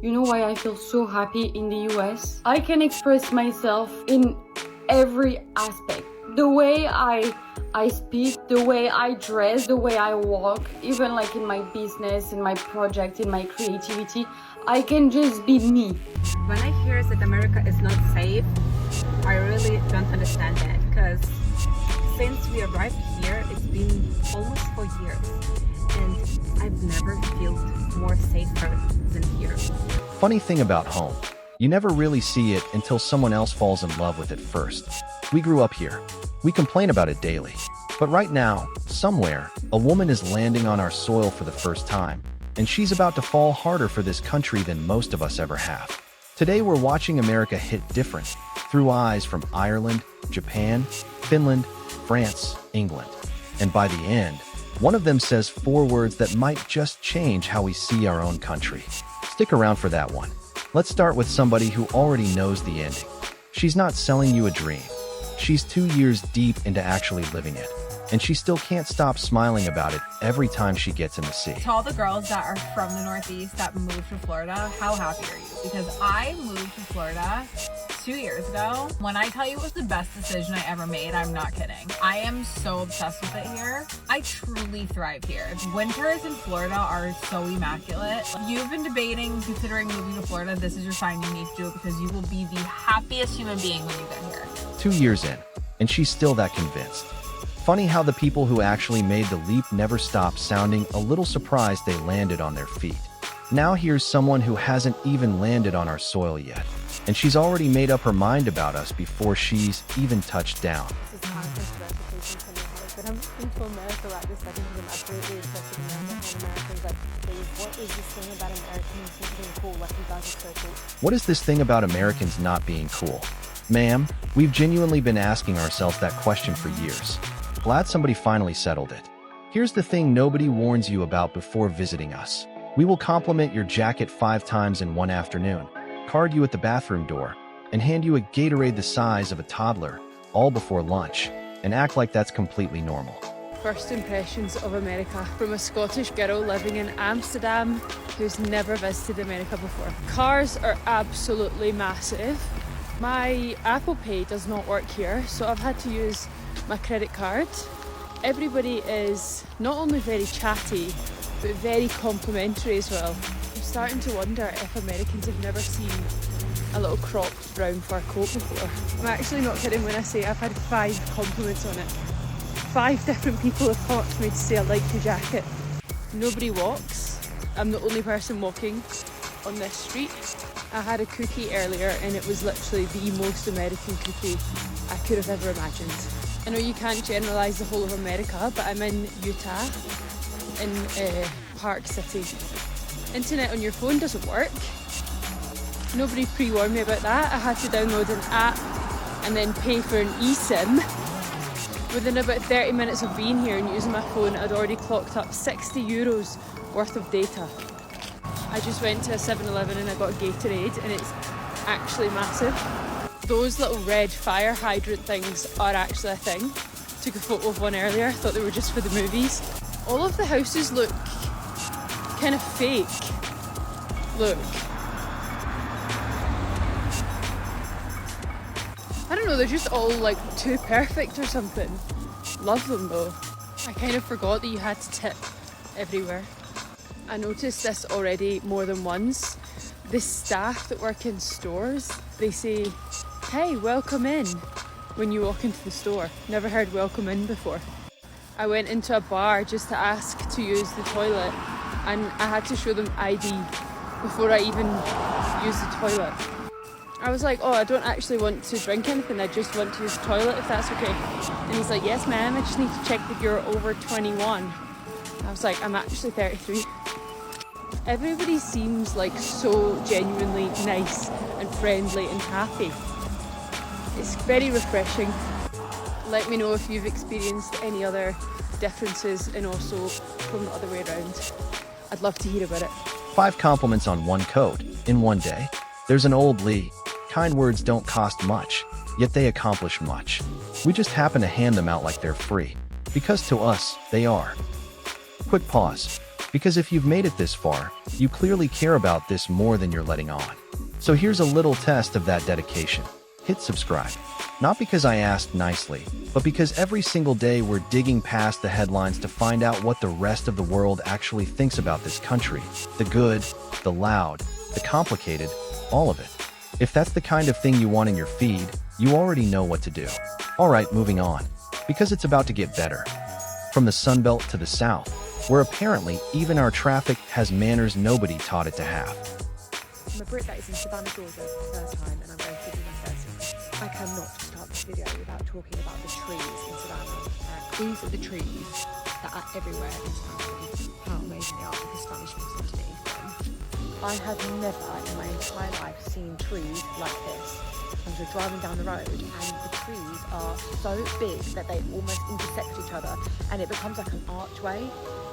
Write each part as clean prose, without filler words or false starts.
You know why I feel so happy in the US? I can express myself in every aspect. The way I speak, the way I dress, the way I walk, even like in my business, in my project, in my creativity, I can just be me. When I hear that America is not safe, I really don't understand that, because since we arrived here, it's been almost 4 years, and I've never felt more safer than here. Funny thing about home, you never really see it until someone else falls in love with it first. We grew up here. We complain about it daily. But right now, somewhere, a woman is landing on our soil for the first time, and she's about to fall harder for this country than most of us ever have. Today we're watching America hit different, through eyes from Ireland, Japan, Finland, France, England. And by the end, one of them says 4 words that might just change how we see our own country. Stick around for that one. Let's start with somebody who already knows the ending. She's not selling you a dream. She's 2 years deep into actually living it, and she still can't stop smiling about it every time she gets in the sea. To all the girls that are from the Northeast that moved to Florida, how happy are you? Because I moved to Florida 2 years ago. When I tell you it was the best decision I ever made, I'm not kidding. I am so obsessed with it here. I truly thrive here. Winters in Florida are so immaculate. You've been debating, considering moving to Florida, this is your sign you need to do it, because you will be the happiest human being when you get here. 2 years in, and she's still that convinced. Funny how the people who actually made the leap never stop sounding a little surprised they landed on their feet. Now here's someone who hasn't even landed on our soil yet, and she's already made up her mind about us before she's even touched down. This is not a controversial place in Finland, but I'm moving to America right this second because I'm absolutely obsessed with America, and Americans like, what is this thing about Americans not being cool? Like, you guys are so cool. What is this thing about Americans not being cool? Ma'am, we've genuinely been asking ourselves that question for years. Glad somebody finally settled it. Here's the thing nobody warns you about before visiting us. We will compliment your jacket 5 times in one afternoon, card you at the bathroom door, and hand you a Gatorade the size of a toddler, all before lunch, and act like that's completely normal. First impressions of America from a Scottish girl living in Amsterdam who's never visited America before. Cars are absolutely massive. My Apple Pay does not work here, so I've had to use my credit card. Everybody is not only very chatty, but very complimentary as well. I'm starting to wonder if Americans have never seen a little cropped brown fur coat before. I'm actually not kidding when I say I've had 5 compliments on it. 5 different people have come up to me to say I like your jacket. Nobody walks. I'm the only person walking on this street. I had a cookie earlier and it was literally the most American cookie I could have ever imagined. I know you can't generalise the whole of America, but I'm in Utah, in Park City. Internet on your phone doesn't work. Nobody pre-warned me about that. I had to download an app and then pay for an eSIM. Within about 30 minutes of being here and using my phone, I'd already clocked up €60 worth of data. I just went to a 7-Eleven and I got a Gatorade, and it's actually massive. Those little red fire hydrant things are actually a thing. Took a photo of one earlier, thought they were just for the movies. All of the houses look kind of fake. Look. I don't know, they're just all like too perfect or something. Love them though. I kind of forgot that you had to tip everywhere. I noticed this already more than once. The staff that work in stores, they say, "Hey, welcome in," when you walk into the store. Never heard welcome in before. I went into a bar just to ask to use the toilet, and I had to show them ID before I even used the toilet. I was like, "Oh, I don't actually want to drink anything, I just want to use the toilet, if that's okay." And he's like, "Yes ma'am, I just need to check that you're over 21. I was like, "I'm actually 33. Everybody seems like so genuinely nice and friendly and happy. It's very refreshing. Let me know if you've experienced any other differences, and also from the other way around. I'd love to hear about it. 5 compliments on one coat in one day. There's an old Lee. Kind words don't cost much, yet they accomplish much. We just happen to hand them out like they're free, because to us, they are. Quick pause. Because if you've made it this far, you clearly care about this more than you're letting on. So here's a little test of that dedication. Hit subscribe. Not because I asked nicely, but because every single day we're digging past the headlines to find out what the rest of the world actually thinks about this country. The good, the loud, the complicated, all of it. If that's the kind of thing you want in your feed, you already know what to do. Alright, moving on. Because it's about to get better. From the Sunbelt to the South, where apparently even our traffic has manners nobody taught it to have. I'm a Brit that is in Savannah, Georgia for the first time, and I'm going to do my first. I cannot start this video without talking about the trees in Savannah. These are the trees that are everywhere in Savannah. How amazing they are with the Spanish mix underneath them. I have never in my entire life seen trees like this. I'm just driving down the road and the trees are so big that they almost intersect each other and it becomes like an archway.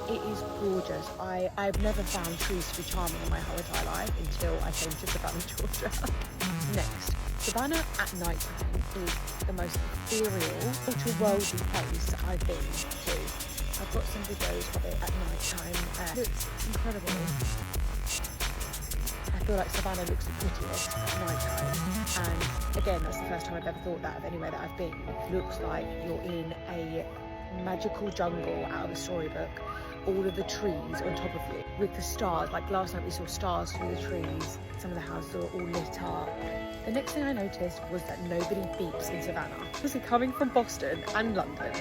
It is gorgeous. I've never found trees to be charming in my whole entire life until I came to Savannah, Georgia. Next, Savannah at night time is the most ethereal, ultra-worldly place I've been to. I've got some videos of it at night time. It's incredible. I feel like Savannah looks the prettiest at night time. And again, that's the first time I've ever thought that of anywhere that I've been. It looks like you're in a magical jungle out of a storybook. All of the trees on top of you with the stars, like last night we saw stars through the trees. Some of the houses are all lit up. The next thing I noticed was that nobody beeps in Savannah. Obviously coming from Boston and London,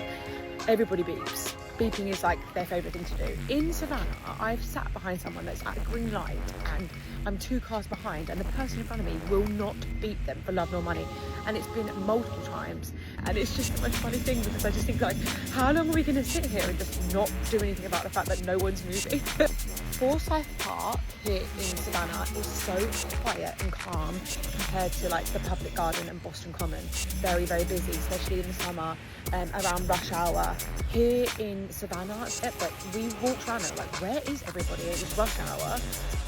everybody beeps. Beeping is like their favourite thing to do. In Savannah, I've sat behind someone that's at a green light and I'm 2 cars behind and the person in front of me will not beep them for love nor money. And it's been multiple times and it's just the most funny thing because I just think like, how long are we going to sit here and just not do anything about the fact that no one's moving? Forsyth Park here in Savannah is so quiet and calm compared to like the Public Garden and Boston Common. Very, very busy, especially in the summer, around rush hour. Here in Savannah, like we walked around and like, where is everybody? It was rush hour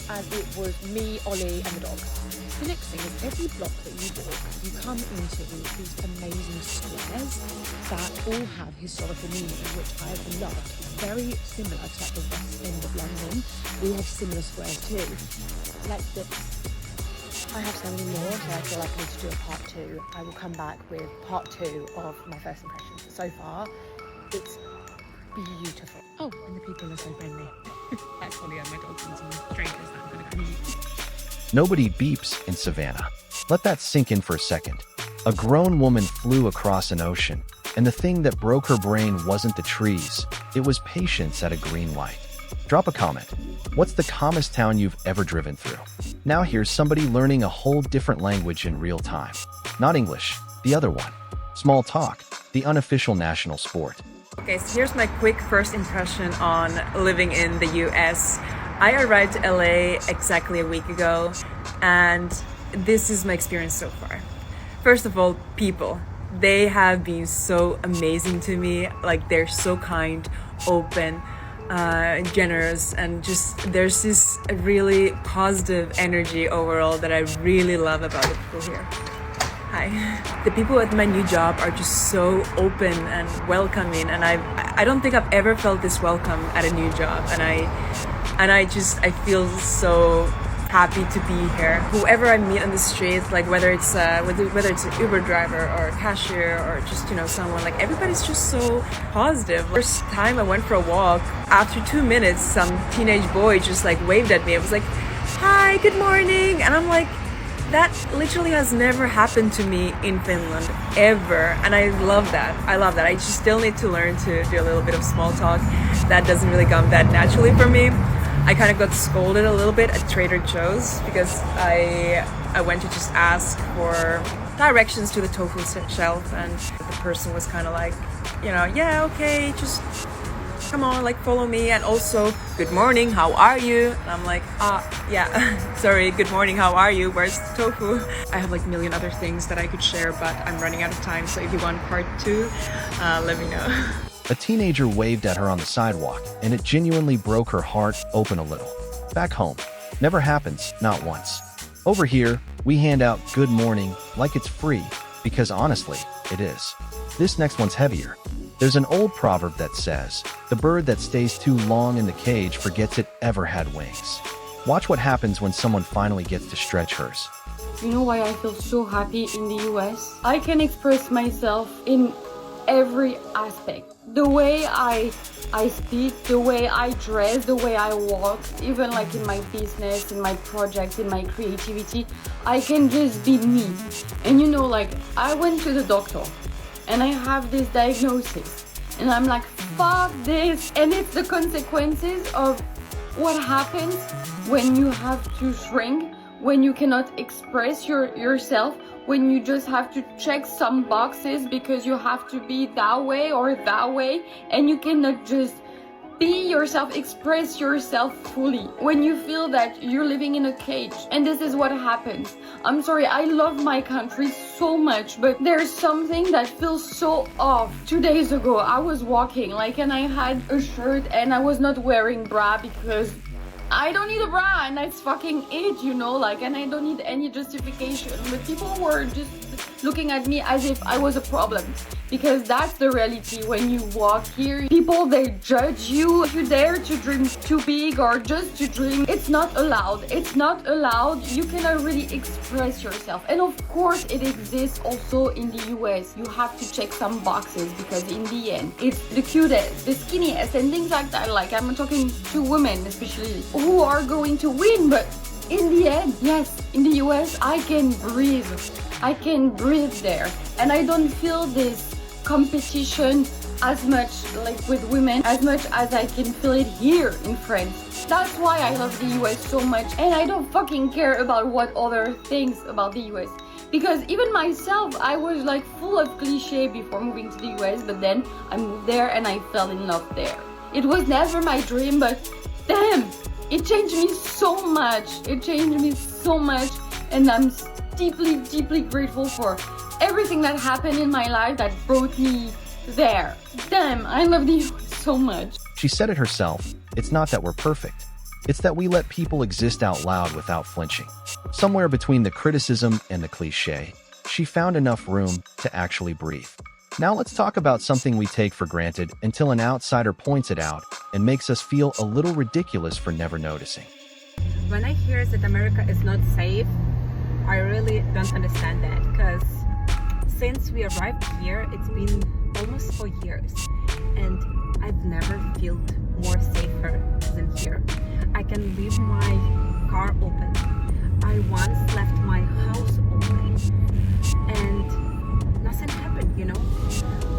and it was me, Ollie and the dogs. The next thing is every block that you walk, you come into these amazing squares that all have historical meaning, which I've loved. Very similar to like the West End of London. We have similar squares too, like this. I have so many more, so I feel like I need to do a part 2. I will come back with part 2 of my first impressions. But so far, it's beautiful. Oh, and the people are so friendly. Actually, my dog's and some strangers that I'm going to come meet. Nobody beeps in Savannah. Let that sink in for a second. A grown woman flew across an ocean, and the thing that broke her brain wasn't the trees, it was patience at a green light. Drop a comment. What's the calmest town you've ever driven through? Now here's somebody learning a whole different language in real time. Not English, the other one. Small talk, the unofficial national sport. Okay, so here's my quick first impression on living in the US. I arrived to LA exactly a week ago, and this is my experience so far. First of all, people. They have been so amazing to me. Like, they're so kind, open, generous, and just there's this really positive energy overall that I really love about the people here. Hi. The people at my new job are just so open and welcoming, and I don't think I've ever felt this welcome at a new job, and I feel so happy to be here. Whoever I meet on the streets, like whether it's an Uber driver or a cashier or just someone, like everybody's just so positive. First time I went for a walk, after 2 minutes, some teenage boy just like waved at me. It was like, "Hi, good morning," and I'm like, that literally has never happened to me in Finland ever, and I love that. I just still need to learn to do a little bit of small talk. That doesn't really come that naturally for me. I kind of got scolded a little bit at Trader Joe's because I went to just ask for directions to the tofu shelf, and the person was kind of like, yeah, okay, just come on, like follow me, and also, good morning, how are you? And I'm like, yeah, sorry, good morning, how are you? Where's the tofu? I have like a million other things that I could share, but I'm running out of time, so if you want part 2, let me know. A teenager waved at her on the sidewalk, and it genuinely broke her heart open a little. Back home, never happens, not once. Over here, we hand out good morning like it's free, because honestly, it is. This next one's heavier. There's an old proverb that says, the bird that stays too long in the cage forgets it ever had wings. Watch what happens when someone finally gets to stretch hers. You know why I feel so happy in the US? I can express myself in every aspect. The way I speak, the way I dress, the way I walk, even like in my business, in my projects, in my creativity, I can just be me. And you know, like, I went to the doctor and I have this diagnosis and I'm like, fuck this. And it's the consequences of what happens when you have to shrink, when you cannot express yourself, when you just have to check some boxes because you have to be that way or that way, and you cannot just be yourself, express yourself fully. When you feel that you're living in a cage, and this is what happens. I'm sorry, I love my country so much, but there's something that feels so off. 2 days ago, I was walking, and I had a shirt and I was not wearing bra because I don't need a bra and that's fucking it, and I don't need any justification. But people were just looking at me as if I was a problem, because that's the reality. When you walk here, people, they judge you. If you dare to dream too big or just to dream, it's not allowed. It's not allowed. You cannot really express yourself. And of course it exists also in the US. You have to check some boxes because in the end it's the cutest, the skinniest and things like that. Like, I'm talking to women especially who are going to win, but in the end, yes, in the US I can breathe. I can breathe there, and I don't feel this competition as much, like with women, as much as I can feel it here in France. That's why I love the US so much, and I don't fucking care about what other things about the US. Because even myself, I was like full of cliche before moving to the US, but then I moved there and I fell in love there. It was never my dream, but damn, it changed me so much. It changed me so much, and I'm deeply, deeply grateful for everything that happened in my life that brought me there. Damn, I love the US so much. She said it herself, it's not that we're perfect. It's that we let people exist out loud without flinching. Somewhere between the criticism and the cliche, she found enough room to actually breathe. Now let's talk about something we take for granted until an outsider points it out and makes us feel a little ridiculous for never noticing. When I hear that America is not safe, I really don't understand that, because since we arrived here, it's been almost 4 years, and I've never felt more safer than here. I can leave my car open. I once left my house open, and nothing happened,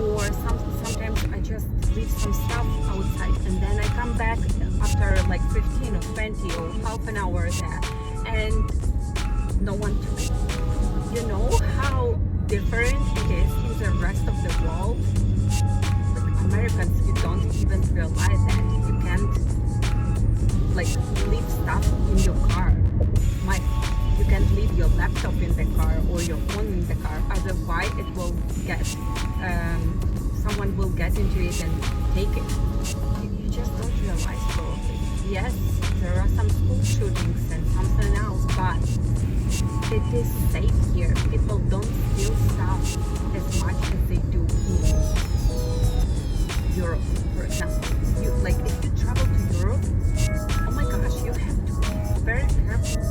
Or sometimes I just leave some stuff outside, and then I come back after like 15 or 20 or half an hour there, and no one took it. You know how different it is in the rest of the world? Like Americans, you don't even realize that you can't leave stuff in your car. You can't leave your laptop in the car or your phone in the car, otherwise it will get someone will get into it and take it. You just don't realize probably. Yes, there are some school shootings and something else, but it is safe here. People don't steal stuff as much as they do in Europe, for example. If you travel to Europe, oh my gosh, you have to be very careful.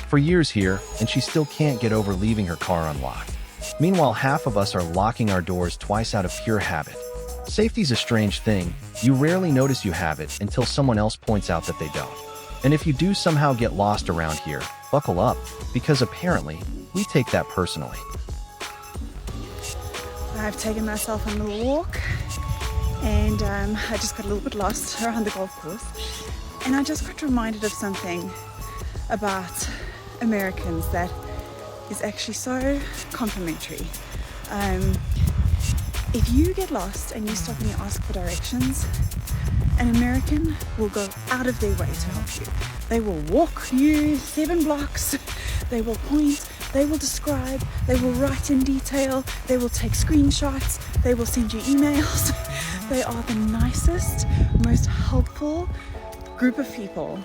For years here, and she still can't get over leaving her car unlocked. Meanwhile, half of us are locking our doors twice out of pure habit. Safety's a strange thing. You rarely notice you have it until someone else points out that they don't. And if you do somehow get lost around here, buckle up, because apparently, we take that personally. I've taken myself on a little walk, and I just got a little bit lost around the golf course, and I just got reminded of something about Americans that is actually so complimentary. If you get lost and you stop and you ask for directions, an American will go out of their way to help you. They will walk you 7 blocks, they will point, they will describe, they will write in detail, they will take screenshots, they will send you emails. They are the nicest, most helpful group of people.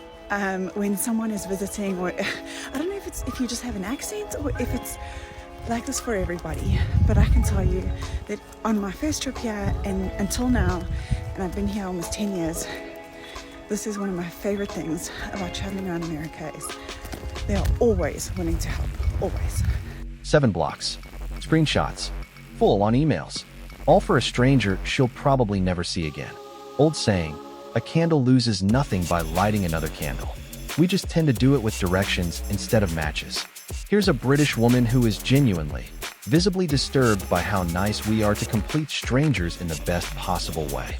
When someone is visiting, or I don't know if you just have an accent or if it's like this for everybody, but I can tell you that on my first trip here and until now, and I've been here almost 10 years, this is one of my favorite things about traveling around America is they are always willing to help, always. 7 blocks, screenshots, full on emails, all for a stranger she'll probably never see again. Old saying, a candle loses nothing by lighting another candle. We just tend to do it with directions instead of matches. Here's a British woman who is genuinely, visibly disturbed by how nice we are to complete strangers in the best possible way.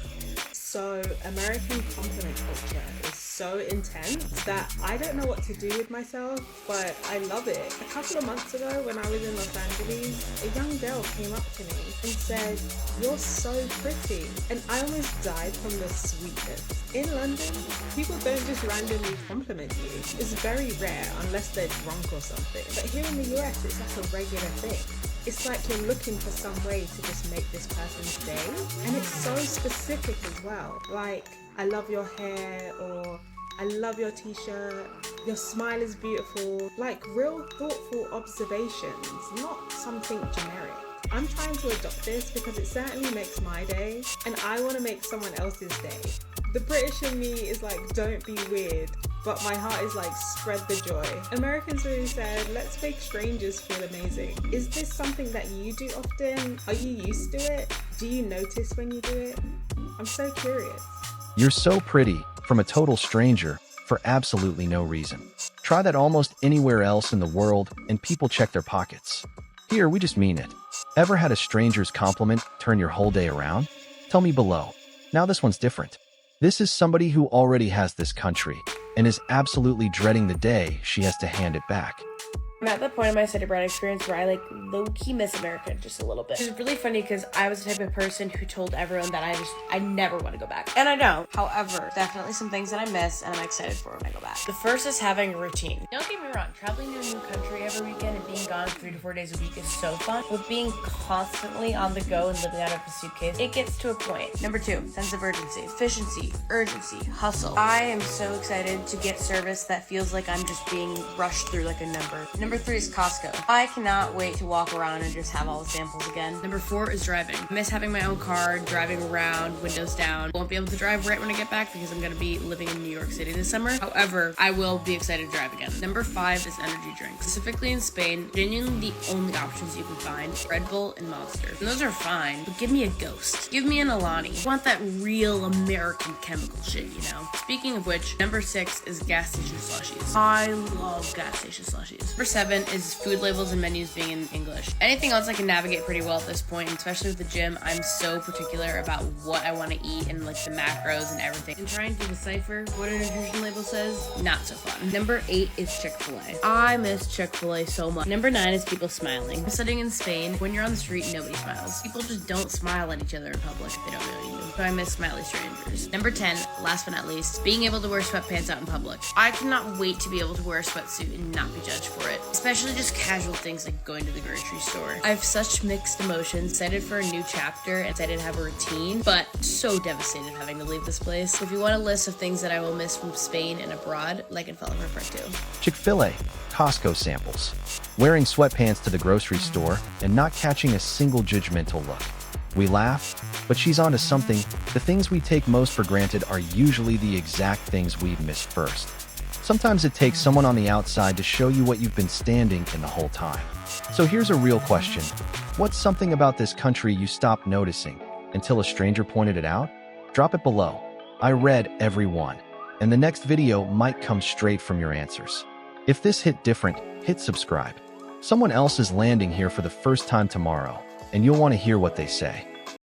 So American compliment culture is so intense that I don't know what to do with myself, but I love it. A couple of months ago when I was in Los Angeles, a young girl came up to me and said, "You're so pretty." And I almost died from the sweetness. In London, people don't just randomly compliment you. It's very rare unless they're drunk or something. But here in the US, it's like a regular thing. It's like you're looking for some way to just make this person's day. And it's so specific as well. Like, I love your hair, or I love your t-shirt, your smile is beautiful. Like real thoughtful observations, not something generic. I'm trying to adopt this because it certainly makes my day, and I want to make someone else's day. The British in me is like, don't be weird. But my heart is like, spread the joy. Americans really said, let's make strangers feel amazing. Is this something that you do often? Are you used to it? Do you notice when you do it? I'm so curious. You're so pretty, from a total stranger, for absolutely no reason. Try that almost anywhere else in the world and people check their pockets. Here, we just mean it. Ever had a stranger's compliment turn your whole day around? Tell me below. Now this one's different. This is somebody who already has this country and is absolutely dreading the day she has to hand it back. I'm at the point in my study abroad experience where I like low-key miss America just a little bit. Which is really funny because I was the type of person who told everyone that I never want to go back. And I don't. However, definitely some things that I miss and I'm excited for when I go back. The first is having a routine. Don't get me wrong, traveling to a new country every weekend and being gone 3 to 4 days a week is so fun. But being constantly on the go and living out of a suitcase, it gets to a point. Number 2, sense of urgency. Efficiency, urgency, hustle. I am so excited to get service that feels like I'm just being rushed through like a number. Number 3 is Costco. I cannot wait to walk around and just have all the samples again. Number 4 is driving. I miss having my own car, driving around, windows down. Won't be able to drive right when I get back because I'm gonna be living in New York City this summer. However, I will be excited to drive again. Number 5 is energy drinks. Specifically in Spain, genuinely the only options you can find, Red Bull and Monster. And those are fine, but give me a Ghost. Give me an Alani. I want that real American chemical shit, you know? Speaking of which, number 6 is gas station slushies. I love gas station slushies. Number 7 is food labels and menus being in English. Anything else I can navigate pretty well at this point, and especially with the gym, I'm so particular about what I want to eat and like the macros and everything. And trying to decipher what a nutrition label says, not so fun. Number 8 is Chick-fil-A. I miss Chick-fil-A so much. Number 9 is people smiling. Sitting in Spain, when you're on the street, nobody smiles. People just don't smile at each other in public if they don't know you. So I miss smiley strangers. Number 10, last but not least, being able to wear sweatpants out in public. I cannot wait to be able to wear a sweatsuit and not be judged for it. Especially just casual things like going to the grocery store. I have such mixed emotions, excited for a new chapter, and excited to have a routine, but so devastated having to leave this place. So if you want a list of things that I will miss from Spain and abroad, like and follow for part 2. Chick-fil-A, Costco samples, wearing sweatpants to the grocery store, and not catching a single judgmental look. We laugh, but she's onto something. The things we take most for granted are usually the exact things we've missed first. Sometimes it takes someone on the outside to show you what you've been standing in the whole time. So here's a real question. What's something about this country you stopped noticing until a stranger pointed it out? Drop it below. I read every one, and the next video might come straight from your answers. If this hit different, hit subscribe. Someone else is landing here for the first time tomorrow, and you'll want to hear what they say.